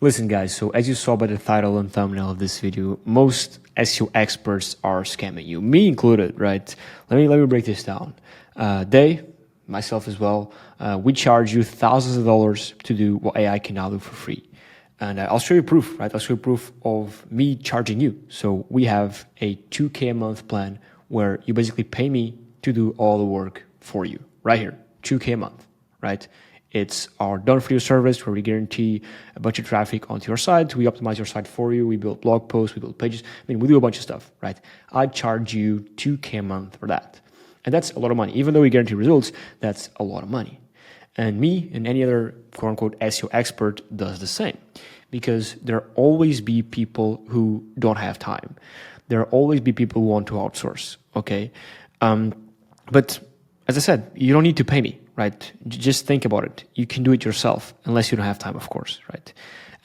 Listen guys, so as you saw by the title and thumbnail of this video, most SEO experts are scamming you, me included, right? Let me break this down. Myself as well, we charge you thousands of dollars to do what AI can now do for free. And I'll show you proof, right? I'll show you proof of me charging you. So we have a 2K a month plan where you basically pay me to do all the work for you, right here, 2K a month, right? It's our done for you service where we guarantee a bunch of traffic onto your site. We optimize your site for you. We build blog posts, we build pages. I mean, we do a bunch of stuff, right? I charge you 2K a month for that. And that's a lot of money. Even though we guarantee results, that's a lot of money. And me and any other quote unquote SEO expert does the same, because there always be people who don't have time. There always be people who want to outsource. Okay. But as I said, you don't need to pay me, right? Just think about it. You can do it yourself, unless you don't have time, of course, right?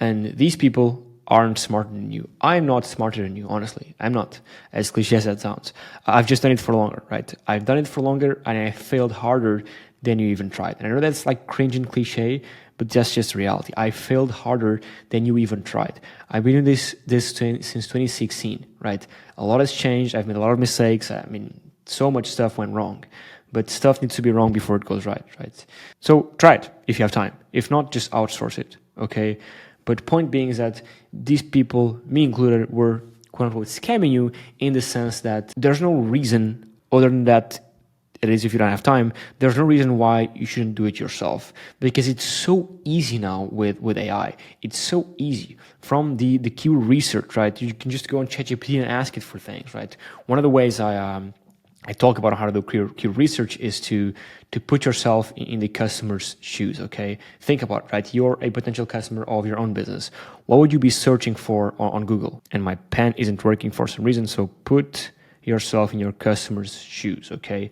And these people aren't smarter than you. I'm not smarter than you, honestly. I'm not, as cliche as that sounds. I've just done it for longer, right? I've done it for longer and I failed harder than you even tried. And I know that's like cringe and cliche, but that's just reality. I failed harder than you even tried. I've been doing this since 2016, right? A lot has changed. I've made a lot of mistakes. I mean, so much stuff went wrong. But stuff needs to be wrong before it goes right? So try it if you have time. If not, just outsource it, okay? But point being is that these people, me included, were quote unquote scamming you in the sense that there's no reason other than that, it is if you don't have time, there's no reason why you shouldn't do it yourself, because it's so easy now with AI. It's so easy. From the keyword research, right? You can just go on ChatGPT and ask it for things, right? One of the ways I talk about how to do keyword research is to put yourself in the customer's shoes, okay? Think about it, right? You're a potential customer of your own business. What would you be searching for on Google? And my pen isn't working for some reason, so put yourself in your customer's shoes, okay?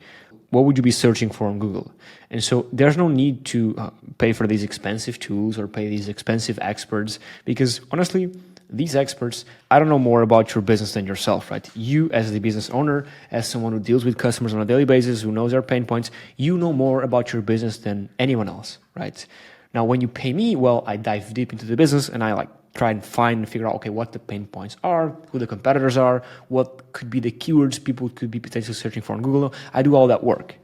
What would you be searching for on Google? And so there's no need to pay for these expensive tools or pay these expensive experts, because honestly, these experts, I don't know more about your business than yourself, right? You as the business owner, as someone who deals with customers on a daily basis, who knows their pain points, you know more about your business than anyone else, right? Now, when you pay me, well, I dive deep into the business and I try and find and figure out, okay, what the pain points are, who the competitors are, what could be the keywords people could be potentially searching for on Google. I do all that work.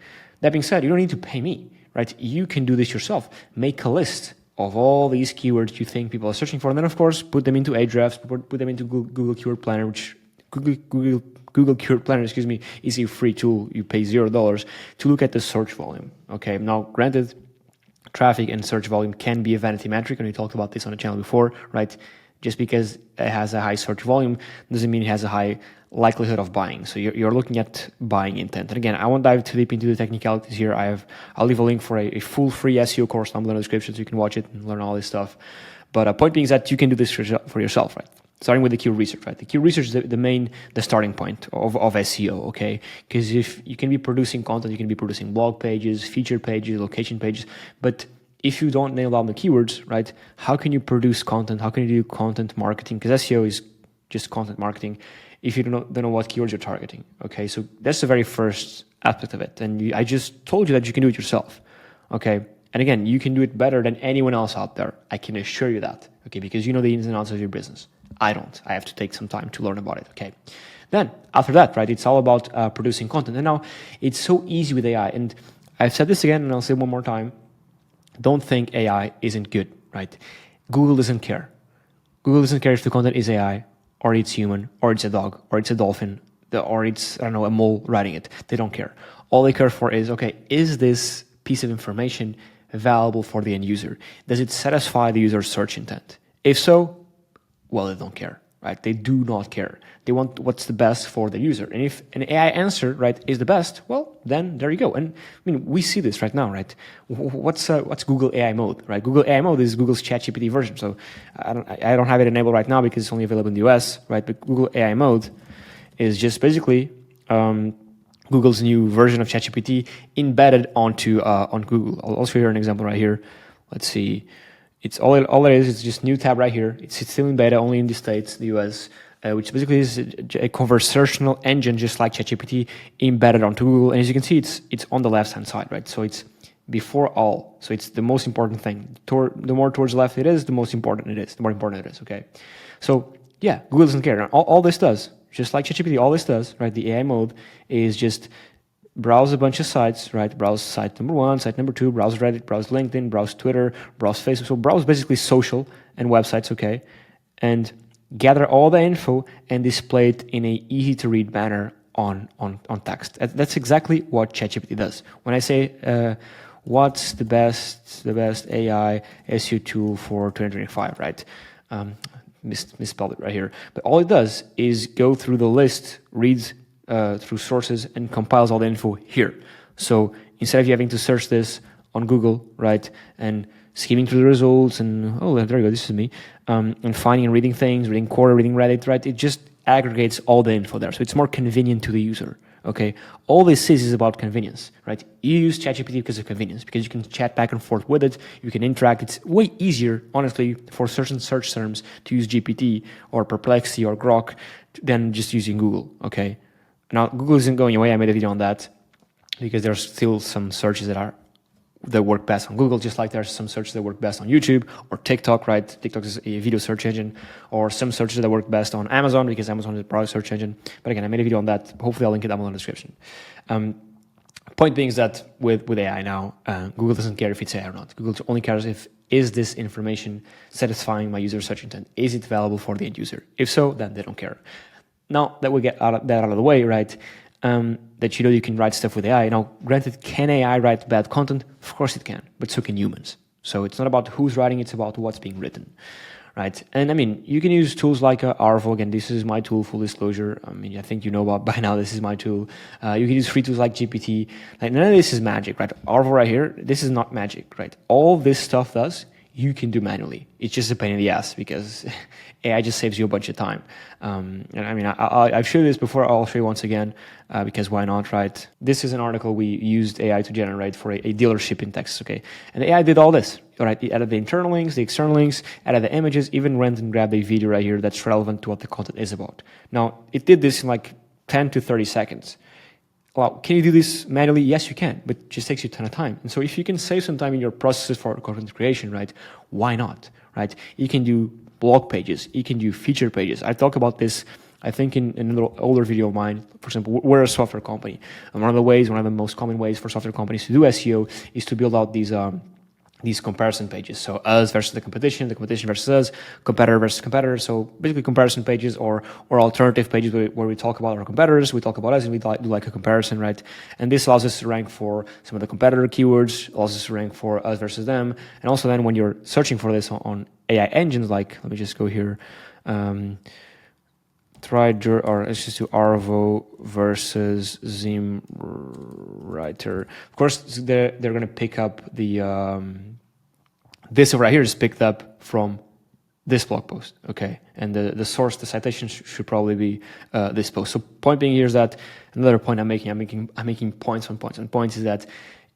That being said, you don't need to pay me, right? You can do this yourself. Make a list of all these keywords you think people are searching for, and then of course put them into Ahrefs, put them into Google Keyword Planner, which Google Keyword Planner, is a free tool. You pay $0 to look at the search volume. Okay, now granted, traffic and search volume can be a vanity metric, and we talked about this on the channel before, right? Just because it has a high search volume doesn't mean it has a high likelihood of buying. So you're looking at buying intent. And again, I won't dive too deep into the technicalities here. I'll leave a link for a full free SEO course down below in the description so you can watch it and learn all this stuff. But point being is that you can do this for yourself, right? Starting with the keyword research, right? The keyword research is the starting point of SEO, okay? Because if you can be producing content, you can be producing blog pages, feature pages, location pages, but if you don't nail down the keywords, right, how can you produce content? How can you do content marketing? Because SEO is just content marketing if you don't know what keywords you're targeting, okay? So that's the very first aspect of it. And I just told you that you can do it yourself, okay? And again, you can do it better than anyone else out there. I can assure you that, okay? Because you know the ins and outs of your business. I don't. I have to take some time to learn about it, okay? Then, after that, right, it's all about producing content. And now, it's so easy with AI. And I've said this again, and I'll say it one more time. Don't think AI isn't good, right? Google doesn't care. Google doesn't care if the content is AI, or it's human, or it's a dog, or it's a dolphin, or it's, I don't know, a mole writing it. They don't care. All they care for is, okay, is this piece of information valuable for the end user? Does it satisfy the user's search intent? If so, well, they don't care, right? They do not care. They want what's the best for the user. And if an AI answer, right, is the best, well, then there you go. And I mean, we see this right now, right? What's Google AI mode, right? Google AI mode is Google's ChatGPT version. So I don't have it enabled right now because it's only available in the US, right? But Google AI mode is just basically Google's new version of ChatGPT embedded onto on Google. I'll show you an example right here. Let's see. It's all it is. It's just new tab right here. It's still in beta, only in the States, the US, which basically is a conversational engine, just like ChatGPT, embedded onto Google. And as you can see, it's on the left-hand side, right? So it's before all. So it's the most important thing. The more towards the left it is, the more important it is, okay? So yeah, Google doesn't care. All this does, just like ChatGPT, all this does, right? The AI mode is just browse a bunch of sites, right? Browse site number 1, site number 2, browse Reddit, browse LinkedIn, browse Twitter, browse Facebook. So browse basically social and websites, okay? And gather all the info and display it in a easy to read manner on text. That's exactly what ChatGPT does. When I say, what's the best AI SEO tool for 2025, right? Misspelled it right here. But all it does is go through the list, reads through sources, and compiles all the info here. So instead of you having to search this on Google, right, and skimming through the results, and oh, there you go, this is me, and finding and reading things, reading Quora, reading Reddit, right, it just aggregates all the info there. So it's more convenient to the user. Okay, all this is about convenience, right? You use ChatGPT because of convenience, because you can chat back and forth with it, you can interact. It's way easier, honestly, for certain search terms to use GPT or Perplexity or Grok than just using Google, okay? Now, Google isn't going away. I made a video on that because there's still some searches that work best on Google, just like there's some searches that work best on YouTube or TikTok, right? TikTok is a video search engine, or some searches that work best on Amazon because Amazon is a product search engine. But again, I made a video on that. Hopefully I'll link it down below in the description. Point being is that with AI now, Google doesn't care if it's AI or not. Google only cares is this information satisfying my user search intent? Is it valuable for the end user? If so, then they don't care. Now that we get that out of the way, right? That you can write stuff with AI. Now, granted, can AI write bad content? Of course it can, but so can humans. So it's not about who's writing, it's about what's being written, right? And I mean, you can use tools like Arvow. Again, this is my tool, full disclosure. I mean, I think you know about by now, this is my tool. You can use free tools like GPT. Like, none of this is magic, right? Arvow right here, this is not magic, right? All this stuff does, you can do manually. It's just a pain in the ass because AI just saves you a bunch of time. And I mean, I've showed this before. I'll show you once again because why not, right? This is an article we used AI to generate for a dealership in Texas, okay? And the AI did all this, all right? It added the internal links, the external links, added the images, even went and grabbed a video right here that's relevant to what the content is about. Now, it did this in like 10 to 30 seconds. Well, can you do this manually? Yes, you can, but it just takes you a ton of time. And so if you can save some time in your processes for content creation, right, why not, right? You can do blog pages, you can do feature pages. I talk about this, I think, in another older video of mine. For example, we're a software company. And one of the most common ways for software companies to do SEO is to build out these comparison pages. So us versus the competition versus us, competitor versus competitor. So basically comparison pages or alternative pages where we talk about our competitors, we talk about us, and we do like a comparison, right? And this allows us to rank for some of the competitor keywords, allows us to rank for us versus them. And also then when you're searching for this on AI engines, like, let me just go here, let's just do Arvow versus ZimWriter. Of course, they're going to pick up this over here is picked up from this blog post, okay? And the source, the citation should probably be this post. So point being here is that another point I'm making points on points. And points is that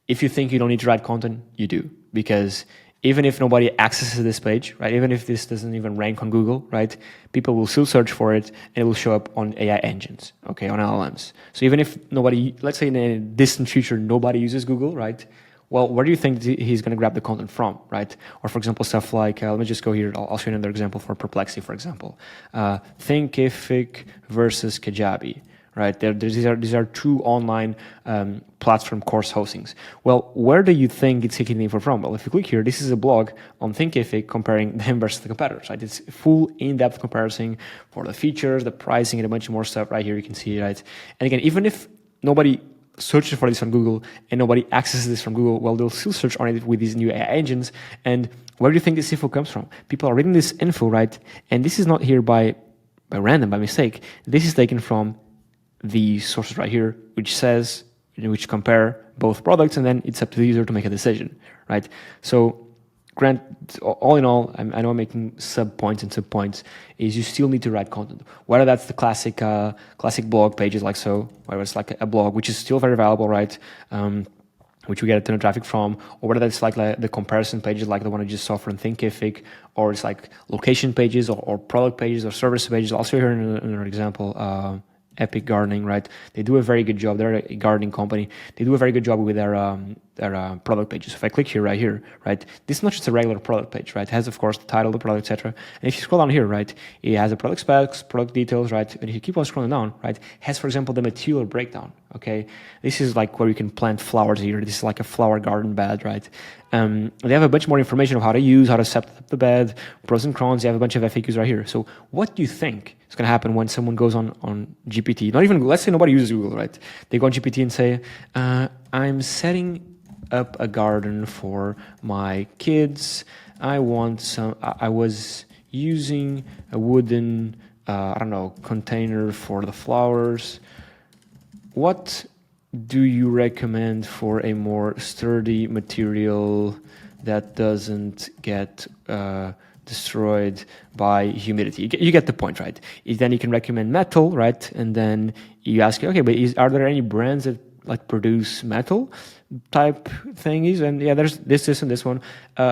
if you think you don't need to write content, you do, because even if nobody accesses this page, right? Even if this doesn't even rank on Google, right? People will still search for it and it will show up on AI engines, okay? On LLMs. So even if nobody, let's say in a distant future, nobody uses Google, right? Well, where do you think he's going to grab the content from, right? Or for example, stuff like, let me just go here. I'll show you another example for Perplexity, for example. Thinkific versus Kajabi, right? These are two online platform course hostings. Well, where do you think it's taking the info from? Well, if you click here, this is a blog on Thinkific comparing them versus the competitors, right? It's full in-depth comparison for the features, the pricing, and a bunch more stuff right here. You can see, right? And again, even if nobody searches for this on Google and nobody accesses this from Google, well, they'll still search on it with these new AI engines. And where do you think this info comes from? People are reading this info, right? And this is not here by random, by mistake. This is taken from the sources right here, which compare both products, and then it's up to the user to make a decision, right? So, all in all, I know I'm making sub-points and sub-points, is you still need to write content. Whether that's the classic blog pages like so, whether it's like a blog, which is still very valuable, right? Which we get a ton of traffic from, or whether that's like the comparison pages like the one I just saw from Thinkific, or it's like location pages or product pages or service pages. I'll show you here another example. Epic Gardening, right? They do a very good job. They're a gardening company. They do a very good job with their product pages. If I click here, right, this is not just a regular product page, right? It has, of course, the title, the product, etc. And if you scroll down here, right, it has the product specs, product details, right? And if you keep on scrolling down, right, it has, for example, the material breakdown. Okay, this is like where you can plant flowers here. This is like a flower garden bed, right? They have a bunch more information of how to use, how to set up the bed, pros and cons. They have a bunch of FAQs right here. So what do you think is going to happen when someone goes on GPT? Not even, let's say nobody uses Google, right? They go on GPT and say, I'm setting up a garden for my kids. I was using a wooden, container for the flowers. What do you recommend for a more sturdy material that doesn't get destroyed by humidity? You get the point, right? Then you can recommend metal, right? And then you ask, okay, but are there any brands that like produce metal type thingies? And yeah, there's this and this one.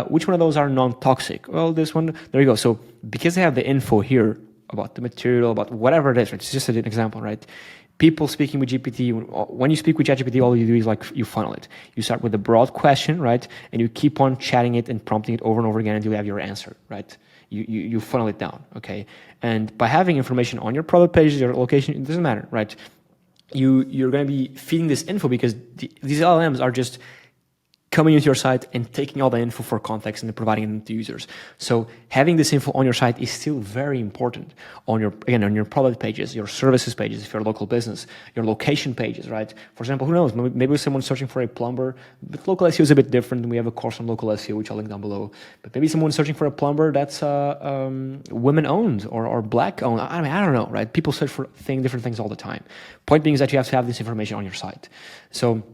Which one of those are non-toxic? Well, this one, there you go. So because they have the info here about the material, about whatever it is, right? It's just an example, right? People speaking with GPT, when you speak with ChatGPT, all you do is like you funnel it. You start with a broad question, right? And you keep on chatting it and prompting it over and over again until you have your answer, right? You funnel it down, okay? And by having information on your product pages, your location, it doesn't matter, right? You're going to be feeding this info because these LLMs are just coming into your site and taking all the info for context and providing it to users. So having this info on your site is still very important on your product pages, your services pages, if you're a local business, your location pages, right? For example, who knows, maybe someone's searching for a plumber, but local SEO is a bit different. We have a course on local SEO, which I'll link down below. But maybe someone's searching for a plumber that's women-owned or black-owned. I don't know, right? People search for different things all the time. Point being is that you have to have this information on your site. So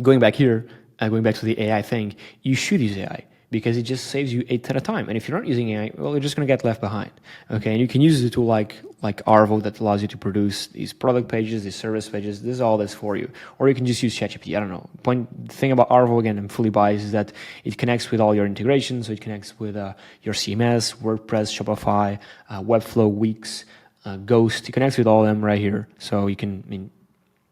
going back here, going back to the AI thing, you should use AI because it just saves you a ton of time. And if you're not using AI, well, you're just going to get left behind. Okay, and you can use a tool like Arvow that allows you to produce these product pages, these service pages. This is all this for you. Or you can just use ChatGPT. I don't know. The thing about Arvow, again, I'm fully biased, is that it connects with all your integrations. So it connects with your CMS, WordPress, Shopify, Webflow, Wix, Ghost. It connects with all of them right here. So you can,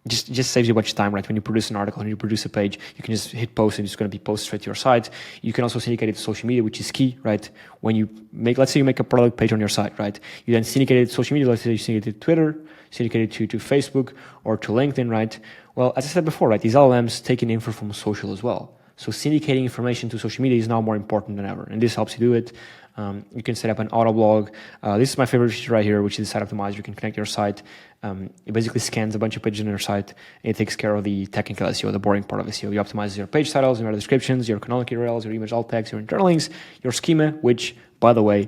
just saves you a bunch of time, right? When you produce an article and you produce a page, you can just hit post and it's going to be posted straight to your site. You can also syndicate it to social media, which is key, right? When you let's say you make a product page on your site, right? You then syndicate it to social media. Let's say you syndicate it to Twitter, syndicate it to Facebook or to LinkedIn, right? Well, as I said before, right? These LLMs take in info from social as well. So syndicating information to social media is now more important than ever. And this helps you do it. You can set up an auto blog. This is my favorite feature right here, which is Site Optimizer. You can connect your site. It basically scans a bunch of pages on your site. And it takes care of the technical SEO, the boring part of SEO. You optimize your page titles, your descriptions, your canonical URLs, your image alt text, your internal links, your schema, which, by the way,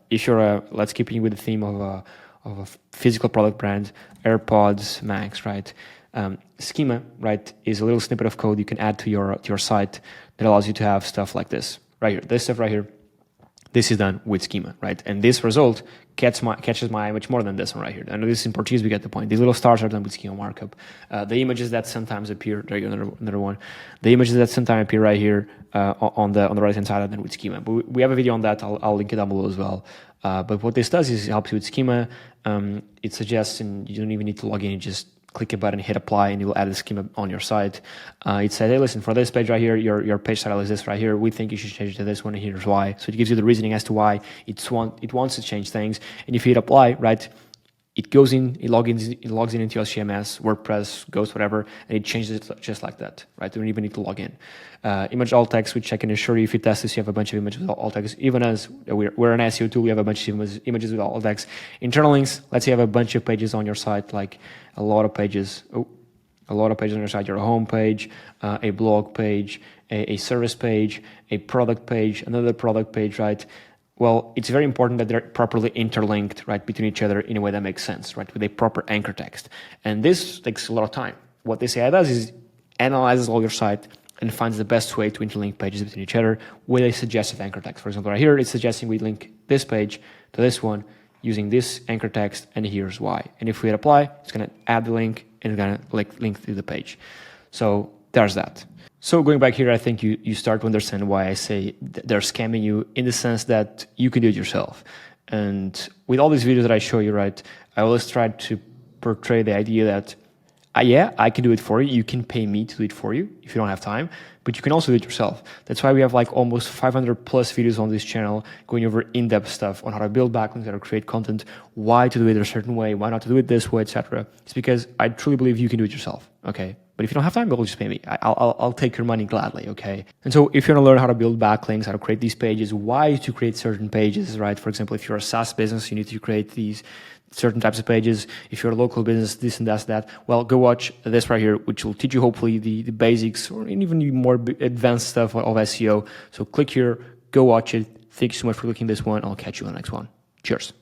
if you're let's keep with the theme of a physical product brand, AirPods Max, right? Schema, right, is a little snippet of code you can add to your site that allows you to have stuff like this right here. This stuff right here. This is done with schema, right? And this result catches my eye much more than this one right here. I know this is in Portuguese, we get the point. These little stars are done with schema markup. The images that sometimes appear, there you go, another one. The images that sometimes appear right here on the right hand side are done with schema. But we have a video on that. I'll link it down below as well. But what this does is it helps you with schema. It suggests, and you don't even need to log in. You just click a button, hit apply, and it will add a schema on your site. It said, hey, listen, for this page right here, your page title is this right here. We think you should change it to this one, and here's why. So it gives you the reasoning as to why it wants to change things. And if you hit apply, right, it goes in, it logs in into your CMS, WordPress, Ghost, whatever, and it changes it just like that, right? You don't even need to log in. Image alt text, which I can assure you, if you test this, you have a bunch of images with alt text. Even as we're an SEO tool, we have a bunch of images with alt text. Internal links, let's say you have a bunch of pages on your site, like a lot of pages on your site, your home page, a blog page, a service page, a product page, another product page, right? Well, it's very important that they're properly interlinked, right, between each other in a way that makes sense, right, with a proper anchor text. And this takes a lot of time. What this AI does is analyzes all your site and finds the best way to interlink pages between each other with a suggestive anchor text. For example, right here, it's suggesting we link this page to this one using this anchor text, and here's why. And if we hit apply, it's going to add the link and it's going to link to the page. So there's that. So going back here, I think you start to understand why I say they're scamming you, in the sense that you can do it yourself. And with all these videos that I show you, right, I always try to portray the idea that yeah, I can do it for you. You can pay me to do it for you if you don't have time, but you can also do it yourself. That's why we have like almost 500 plus videos on this channel going over in-depth stuff on how to build backlinks, how to create content, why to do it a certain way, why not to do it this way, etc. It's because I truly believe you can do it yourself, okay? But if you don't have time, you'll just pay me. I'll take your money gladly, okay? And so if you want to learn how to build backlinks, how to create these pages, why to create certain pages, right? For example, if you're a SaaS business, you need to create these certain types of pages. If you're a local business, this and that. Well, go watch this right here, which will teach you hopefully the basics or even more advanced stuff of SEO. So click here, go watch it. Thank you so much for clicking this one. I'll catch you on the next one. Cheers.